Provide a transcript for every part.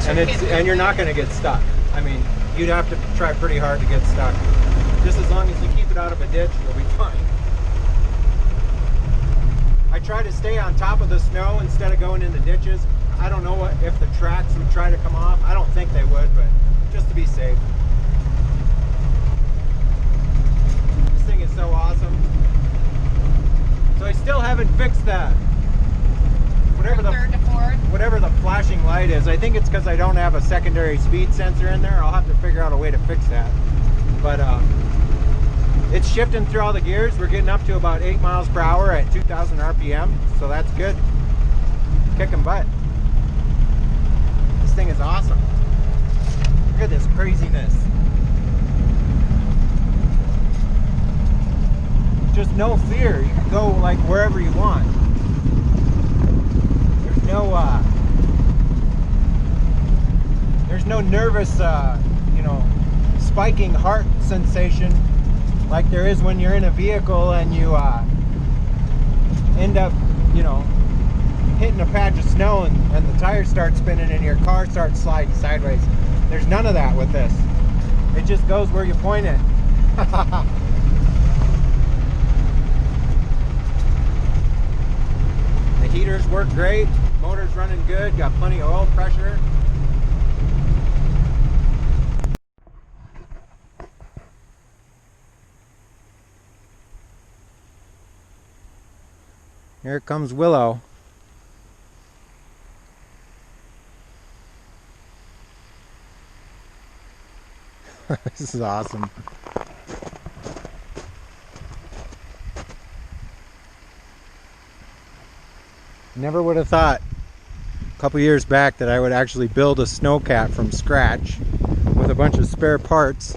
And you're not going to get stuck. I mean, you'd have to try pretty hard to get stuck. Just as long as you keep it out of a ditch, you'll be fine. I try to stay on top of the snow instead of going into ditches. I don't know if the tracks would try to come off. I don't think they would, but just to be safe. This thing is so awesome. So I still haven't fixed that. Whatever the flashing light is. I think it's because I don't have a secondary speed sensor in there. I'll have to figure out a way to fix that. But it's shifting through all the gears. We're getting up to about 8 miles per hour at 2,000 RPM, so that's good. Kicking butt. This thing is awesome. Look at this craziness. Just no fear. You can go like wherever you want. There's no nervous, you know, spiking heart sensation like there is when you're in a vehicle and you end up, you know, hitting a patch of snow and the tires start spinning and your car starts sliding sideways. There's none of that with this. It just goes where you point it. The heaters work great. Motor's running good. Got plenty of oil pressure. Here comes Willow. This is awesome. Never would have thought a couple years back that I would actually build a snowcat from scratch with a bunch of spare parts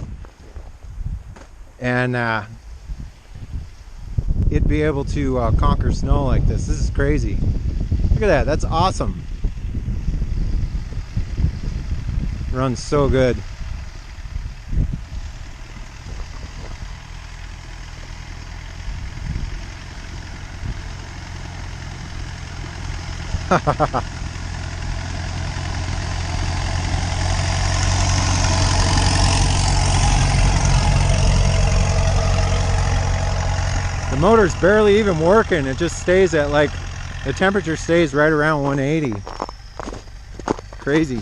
and it'd be able to conquer snow like this. This is crazy. Look at that. That's awesome. Runs so good. The motor's barely even working. It just stays at like, the temperature stays right around 180. Crazy.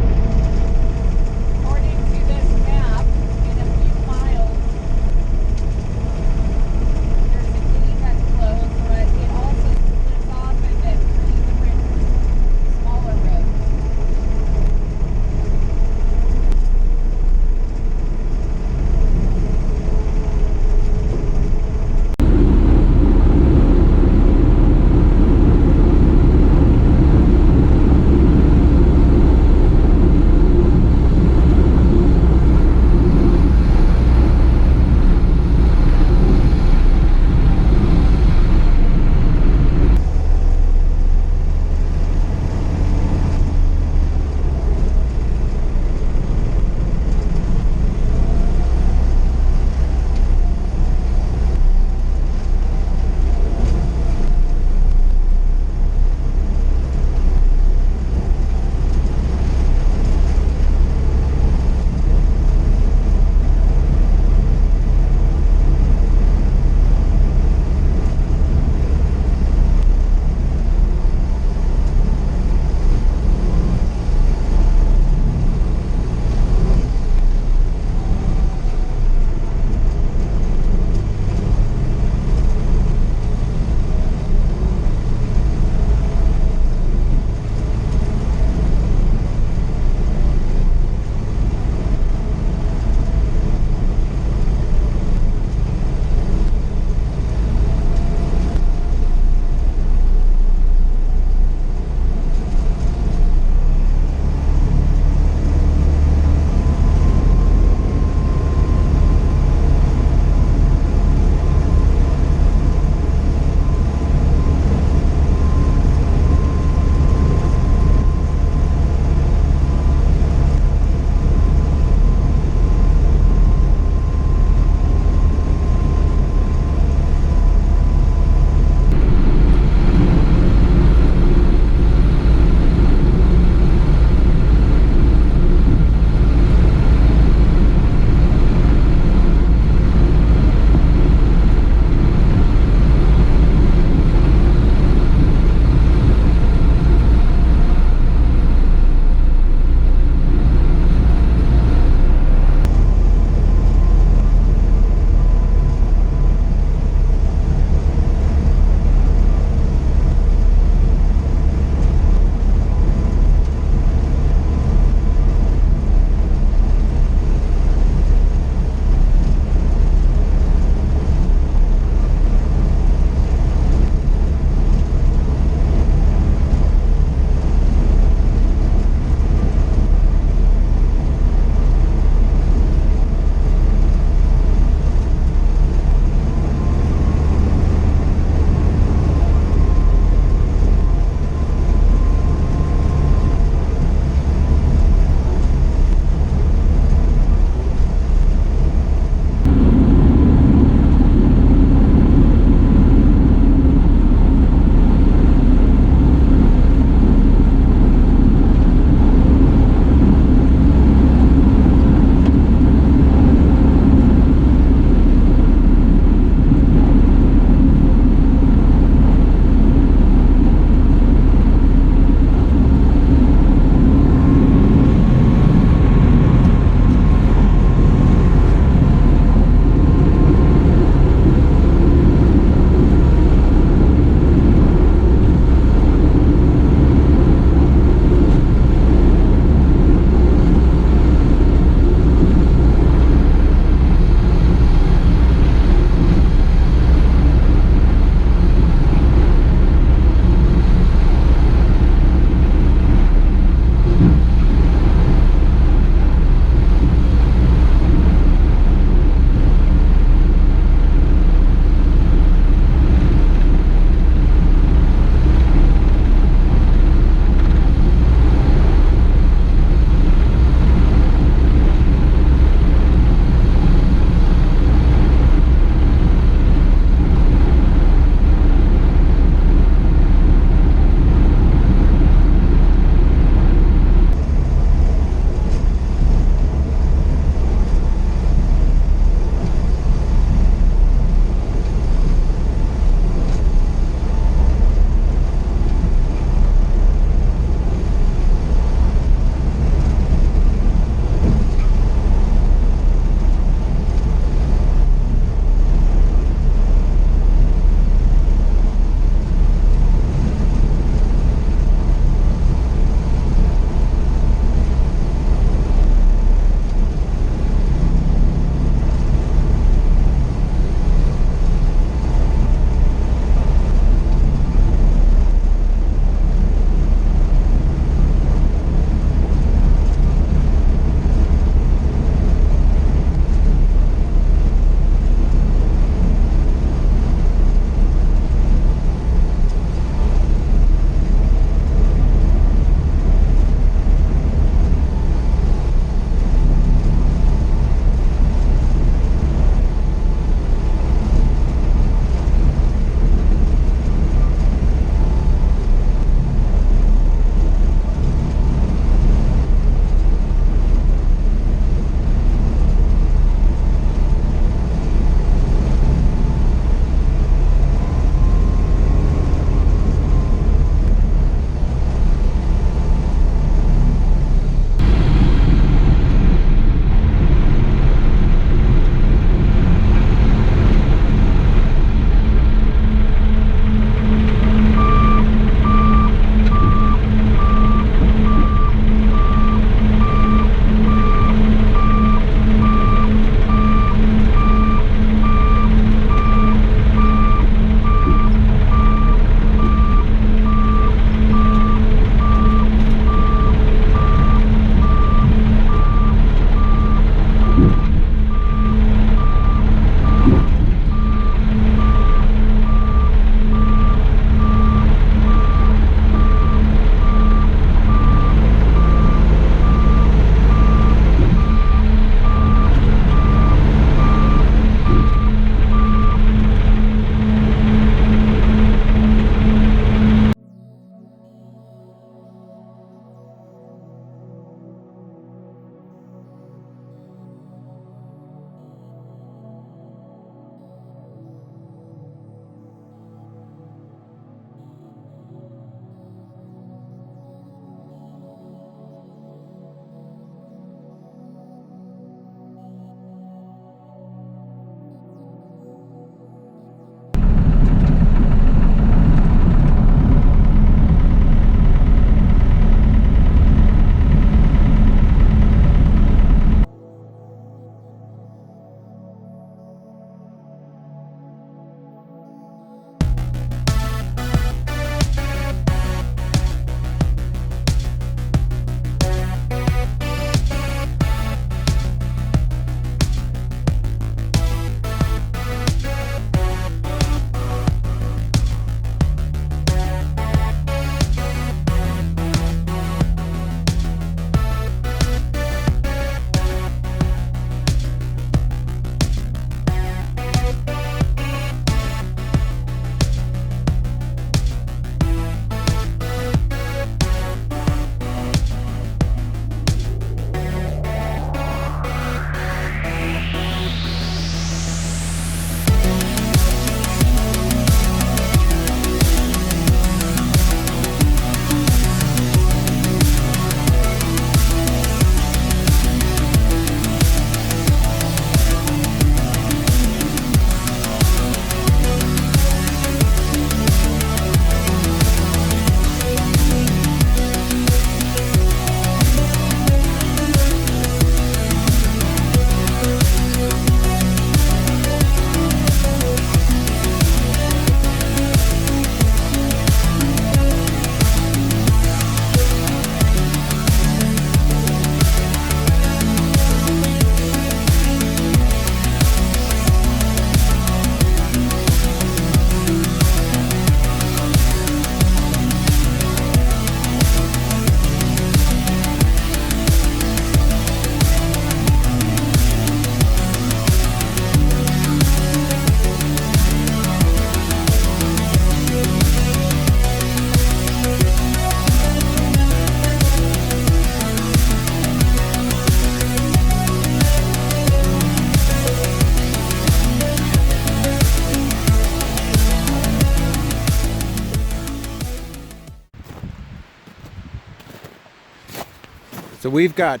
So we've got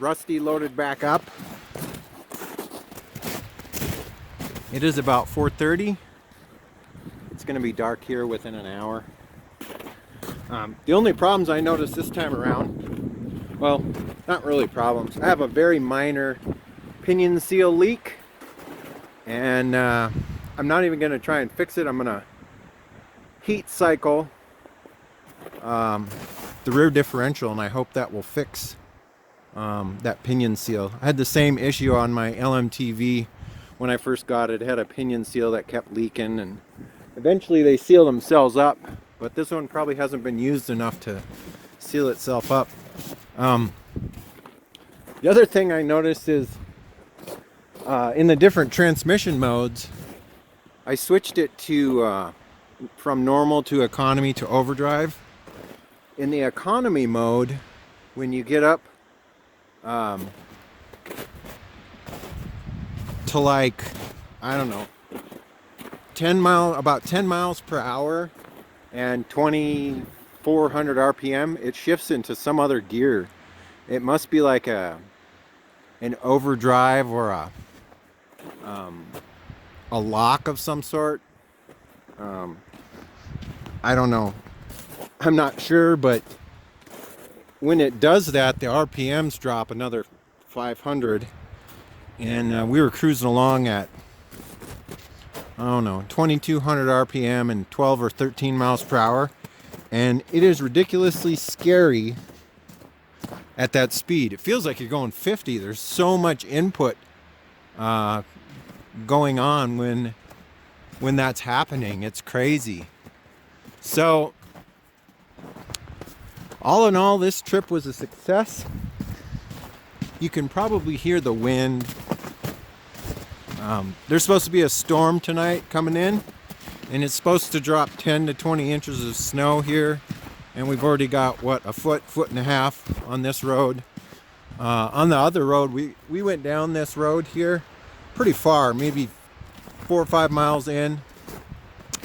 Rusty loaded back up. It is about 4:30. It's going to be dark here within an hour. The only problems I noticed this time around, well, not really problems. I have a very minor pinion seal leak, and I'm not even going to try and fix it. I'm going to heat cycle the rear differential, and I hope that will fix that pinion seal. I had the same issue on my LMTV when I first got it. It had a pinion seal that kept leaking, and eventually they seal themselves up, but this one probably hasn't been used enough to seal itself up. The other thing I noticed is in the different transmission modes, I switched it to from normal to economy to overdrive. In the economy mode, when you get up to, like, I don't know, about 10 miles per hour and 2,400 RPM, it shifts into some other gear. It must be like an overdrive or a lock of some sort. I don't know. I'm not sure, but when it does that, the RPMs drop another 500, and we were cruising along at, I don't know, 2,200 RPM and 12 or 13 miles per hour, and it is ridiculously scary at that speed. It feels like you're going 50. There's so much input going on when that's happening. It's crazy. So all in all, this trip was a success. You can probably hear the wind. There's supposed to be a storm tonight coming in, and it's supposed to drop 10 to 20 inches of snow here, and we've already got, what, a foot and a half on this road. On the other road, we went down this road here pretty far, maybe 4 or 5 miles in,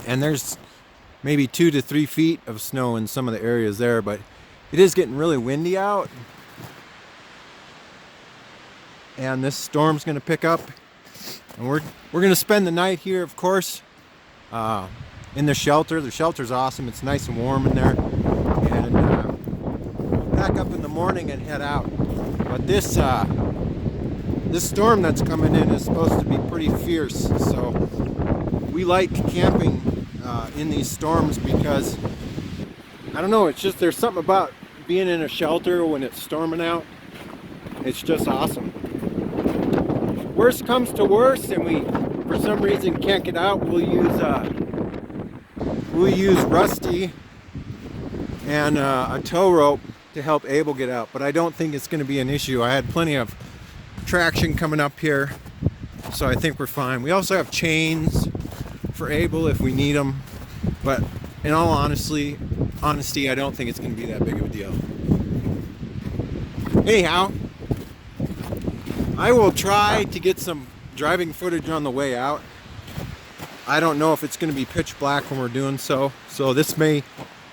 and there's maybe 2 to 3 feet of snow in some of the areas there, but it is getting really windy out, and this storm's going to pick up, and we're going to spend the night here, of course, in the shelter. The shelter's awesome. It's nice and warm in there, and back up in the morning and head out. But this storm that's coming in is supposed to be pretty fierce, so we like camping in these storms because, I don't know, it's just, there's something about being in a shelter when it's storming out. It's just awesome. Worst comes to worst and we for some reason can't get out, we'll use Rusty and a tow rope to help Abel get out, but I don't think it's going to be an issue. I had plenty of traction coming up here, so I think we're fine. We also have chains for Abel if we need them, but in all honesty, I don't think it's going to be that big of a deal. Anyhow, I will try to get some driving footage on the way out. I don't know if it's going to be pitch black when we're doing so this may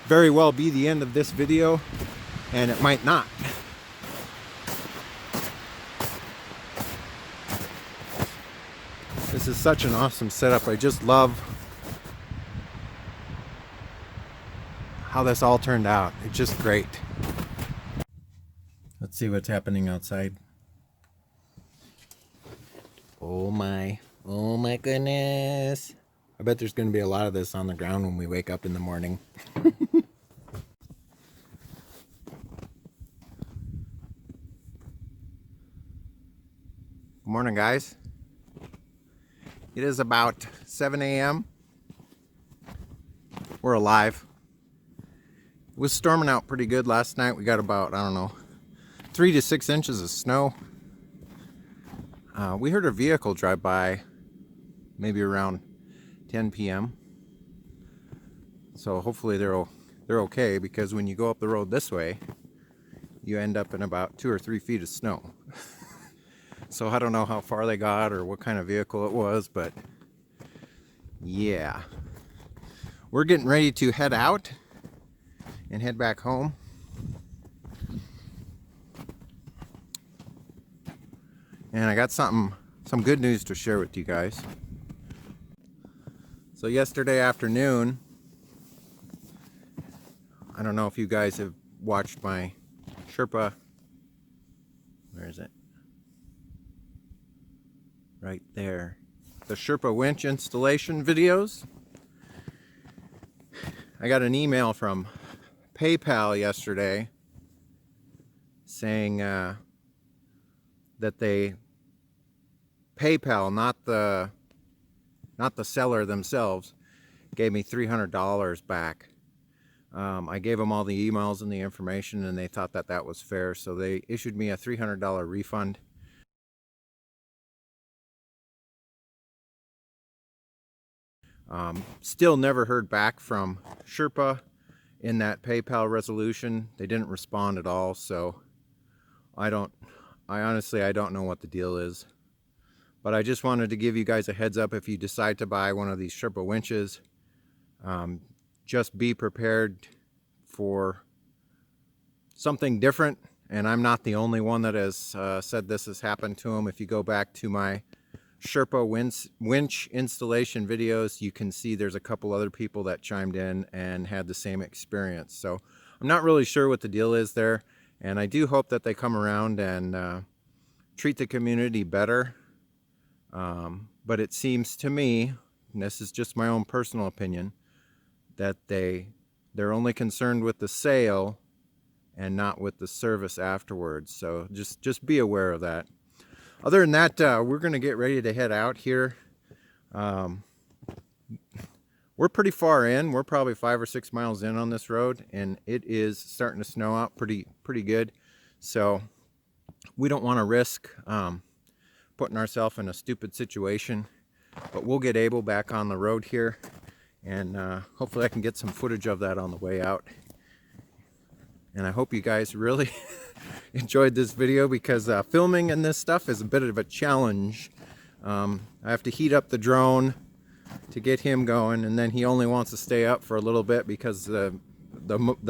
very well be the end of this video, and it might not. This is such an awesome setup. I just love how this all turned out. It's just great. Let's see what's happening outside. Oh my goodness. I bet there's going to be a lot of this on the ground when we wake up in the morning. Good morning, guys. It is about 7 a.m. We're alive. It was storming out pretty good last night. We got about, I don't know, 3 to 6 inches of snow. We heard a vehicle drive by maybe around 10 p.m. So hopefully they're okay, because when you go up the road this way, you end up in about 2 or 3 feet of snow. So I don't know how far they got or what kind of vehicle it was, but yeah. We're getting ready to head out and head back home. and I got some good news to share with you guys. So yesterday afternoon, I don't know if you guys have watched my Sherpa, where is it? Right there. The Sherpa winch installation videos. I got an email from PayPal yesterday saying that PayPal, not the seller themselves, gave me $300 back. I gave them all the emails and the information, and they thought that that was fair, so they issued me a $300 refund. Still never heard back from Sherpa in that PayPal resolution. They didn't respond at all, so I honestly don't know what the deal is. But I just wanted to give you guys a heads up. If you decide to buy one of these Sherpa winches, just be prepared for something different. And I'm not the only one that has said this has happened to them. If you go back to my Sherpa winch installation videos, you can see there's a couple other people that chimed in and had the same experience. So I'm not really sure what the deal is there, and I do hope that they come around and treat the community better. But it seems to me, and this is just my own personal opinion, that they're only concerned with the sale and not with the service afterwards. So just be aware of that. Other than that, we're going to get ready to head out here. We're pretty far in. We're probably 5 or 6 miles in on this road, and it is starting to snow out pretty good. So we don't want to risk putting ourselves in a stupid situation. But we'll get Abel back on the road here, and hopefully I can get some footage of that on the way out. And I hope you guys really enjoyed this video, because filming and this stuff is a bit of a challenge. I have to heat up the drone to get him going, and then he only wants to stay up for a little bit because the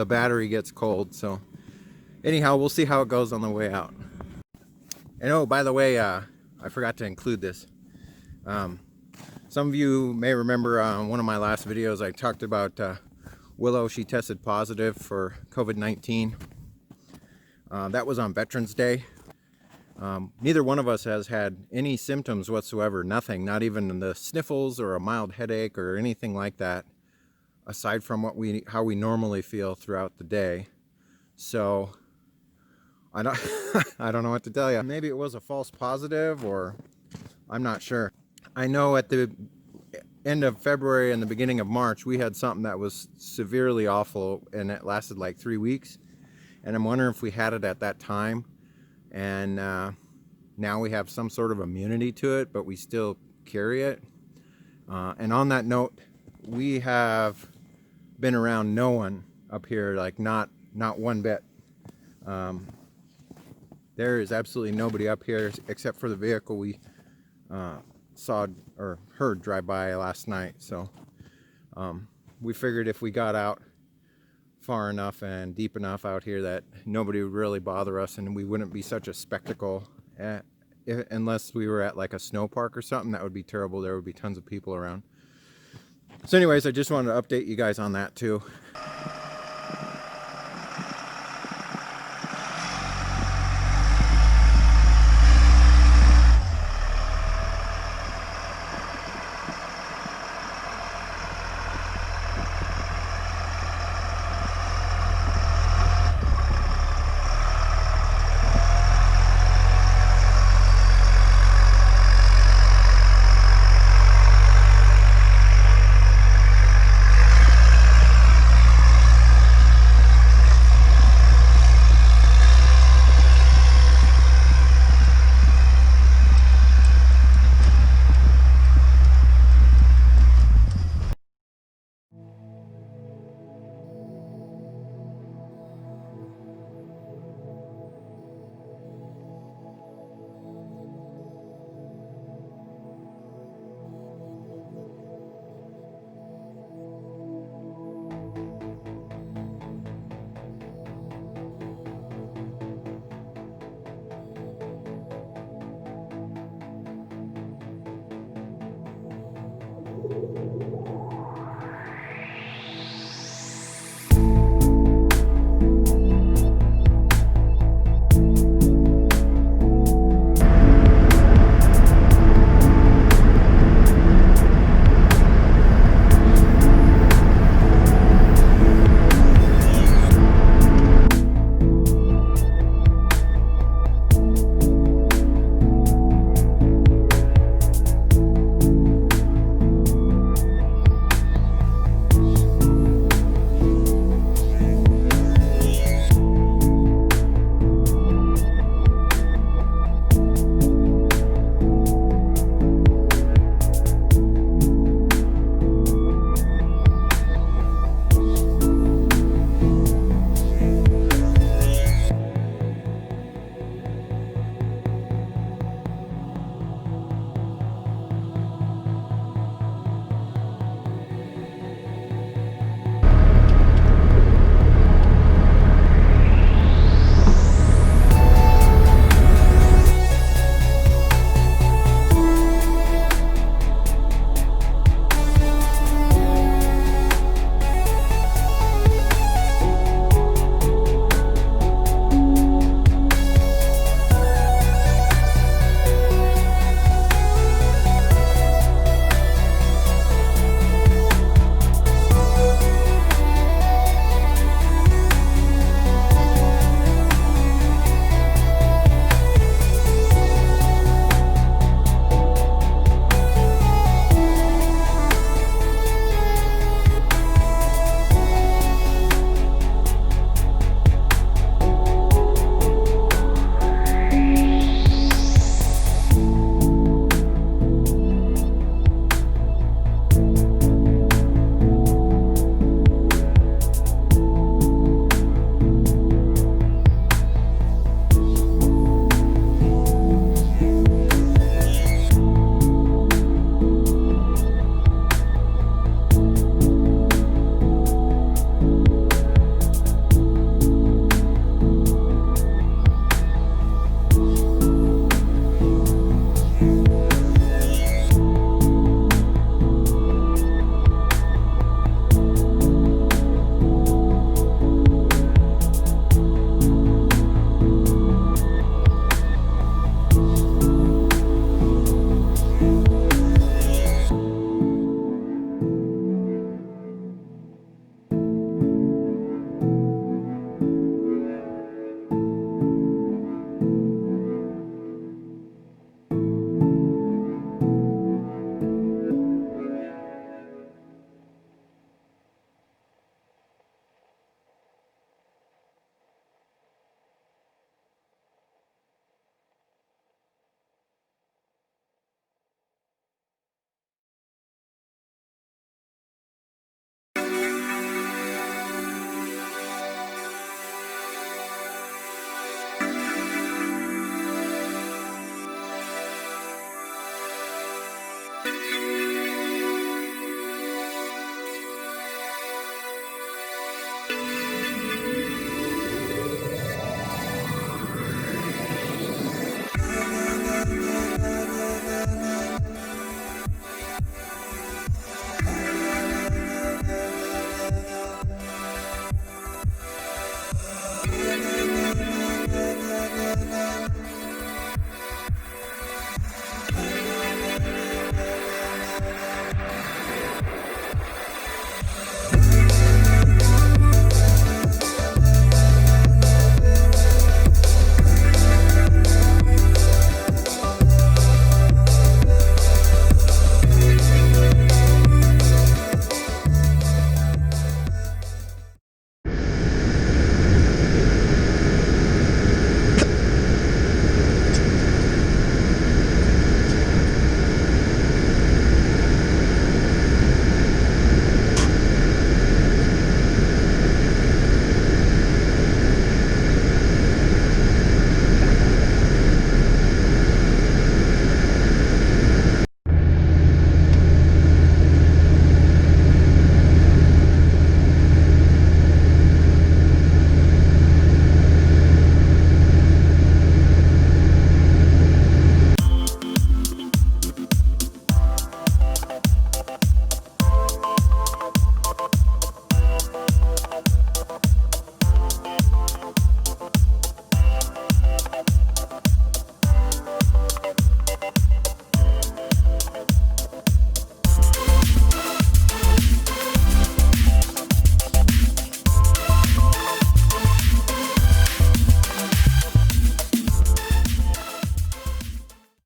battery gets cold. So anyhow, we'll see how it goes on the way out. And oh, by the way, I forgot to include this. Some of you may remember one of my last videos I talked about Willow. She tested positive for COVID-19. That was on Veterans Day. Neither one of us has had any symptoms whatsoever, nothing, not even the sniffles or a mild headache or anything like that, aside from how we normally feel throughout the day. So I don't know what to tell you. Maybe it was a false positive, or I'm not sure. I know at the end of February and the beginning of March, we had something that was severely awful, and it lasted like 3 weeks. And I'm wondering if we had it at that time, and now we have some sort of immunity to it, but we still carry it. And on that note, we have been around no one up here, like not one bit. There is absolutely nobody up here except for the vehicle we saw or heard drive by last night. So we figured if we got out far enough and deep enough out here that nobody would really bother us, and we wouldn't be such a spectacle unless we were at like a snow park or something. That would be terrible. There would be tons of people around. So anyways, I just wanted to update you guys on that too.